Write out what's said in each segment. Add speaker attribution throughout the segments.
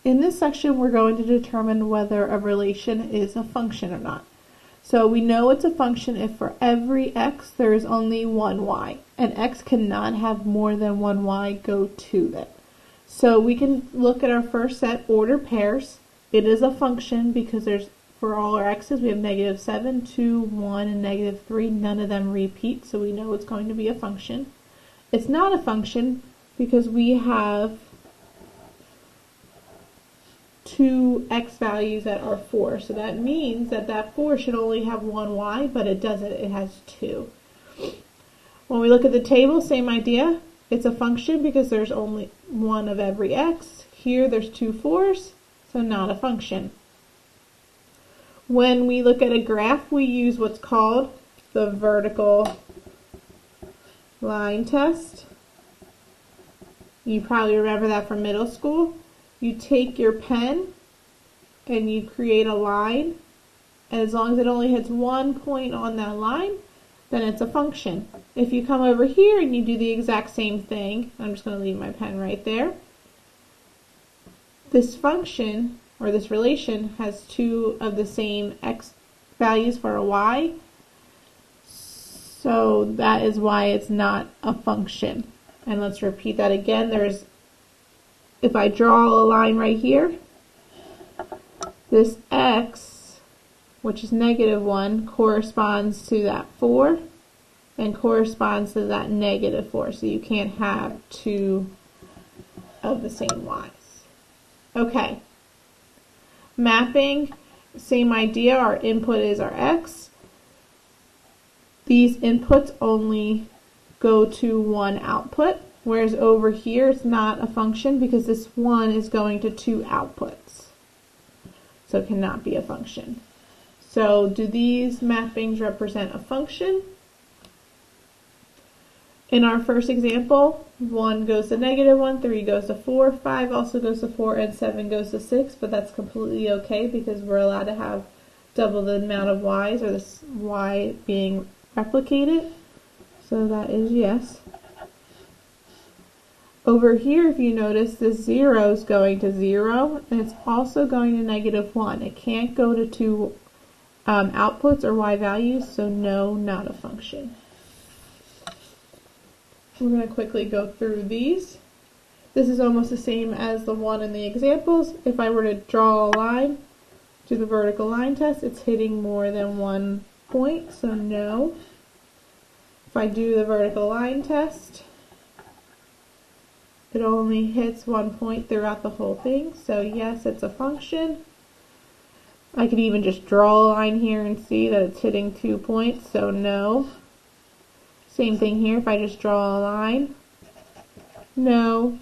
Speaker 1: In this section, we're going to determine whether a relation is a function or not. So we know it's a function if for every x there is only one y, and x cannot have more than one y go to it. So we can look at our first set, order pairs. It is a function because there's, for all our x's, we have -7, 2, 1, and -3. None of them repeat, so we know it's going to be a function. It's not a function because we have two x values that are 4. So that means that that 4 should only have one y, but it doesn't. It has 2. When we look at the table, same idea. It's a function because there's only one of every x. Here there's 2 4s, so not a function. When we look at a graph, we use what's called the vertical line test. You probably remember that from middle school. You take your pen and you create a line, and as long as it only hits one point on that line, then it's a function. If you come over here and you do the exact same thing, I'm just going to leave my pen right there. This function, or this relation, has two of the same x values for a y, so that is why it's not a function. And let's repeat that again. If I draw a line right here, this x, which is -1, corresponds to that 4 and corresponds to that -4. So you can't have two of the same y's. Okay. Mapping, same idea. Our input is our x. These inputs only go to one output. Whereas over here, it's not a function because this 1 is going to 2 outputs. So it cannot be a function. So do these mappings represent a function? In our first example, 1 goes to -1, 3 goes to 4, 5 also goes to 4, and 7 goes to 6, but that's completely okay because we're allowed to have double the amount of y's, or this y being replicated. So that is yes. Over here, if you notice, this 0 is going to 0, and it's also going to -1. It can't go to two outputs or y values, so no, not a function. We're going to quickly go through these. This is almost the same as the one in the examples. If I were to draw a line, do the vertical line test, it's hitting more than one point, so no. If I do the vertical line test, it only hits one point throughout the whole thing, so yes, it's a function. I could even just draw a line here and see that it's hitting 2 points, so no. Same thing here, if I just draw a line, no.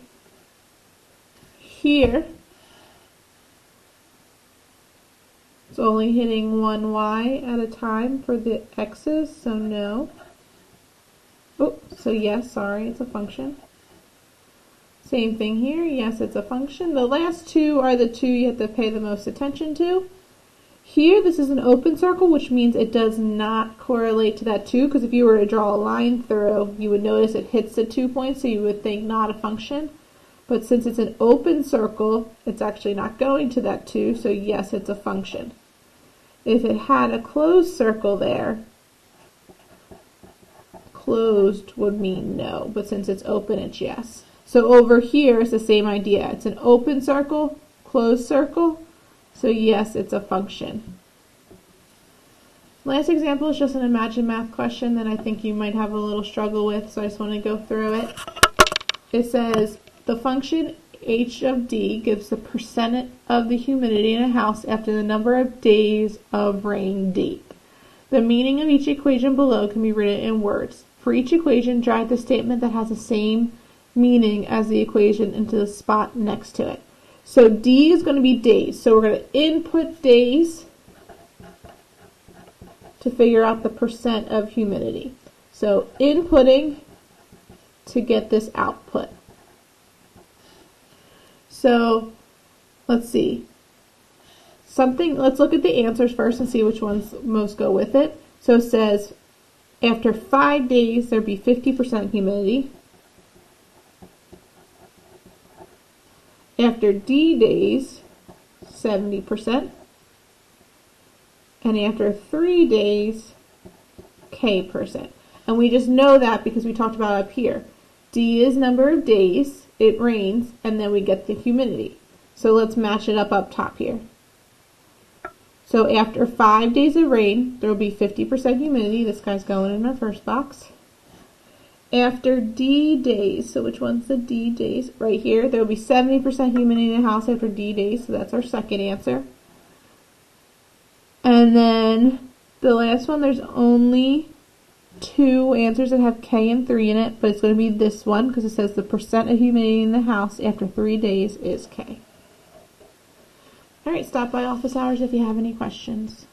Speaker 1: Here, it's only hitting one y at a time for the x's, so no. Oh, so yes, sorry, it's a function. Same thing here, yes, it's a function. The last two are the two you have to pay the most attention to. Here, this is an open circle, which means it does not correlate to that 2, because if you were to draw a line through, you would notice it hits the 2 points, so you would think not a function. But since it's an open circle, it's actually not going to that 2, so yes, it's a function. If it had a closed circle there, closed would mean no, but since it's open, it's yes. So over here is the same idea. It's an open circle, closed circle, so yes, it's a function. Last example is just an Imagine Math question that I think you might have a little struggle with, so I just want to go through it. It says, the function h of d gives the percent of the humidity in a house after the number of days of rain d. The meaning of each equation below can be written in words. For each equation, drag the statement that has the same meaning as the equation into the spot next to it. So D is going to be days. So we're going to input days to figure out the percent of humidity. So inputting to get this output. So let's see. Let's look at the answers first and see which ones most go with it. So it says after 5 days there'd be 50% humidity. After D days, 70%. And after 3 days, K%. And we just know that because we talked about it up here. D is number of days it rains, and then we get the humidity. So let's match it up top here. So after 5 days of rain, there will be 50% humidity. This guy's going in our first box. After D days, so which one's the D days? Right here, there will be 70% humidity in the house after D days, so that's our second answer. And then the last one, there's only 2 answers that have K and 3 in it, but it's going to be this one because it says the percent of humidity in the house after 3 days is K. Alright, stop by office hours if you have any questions.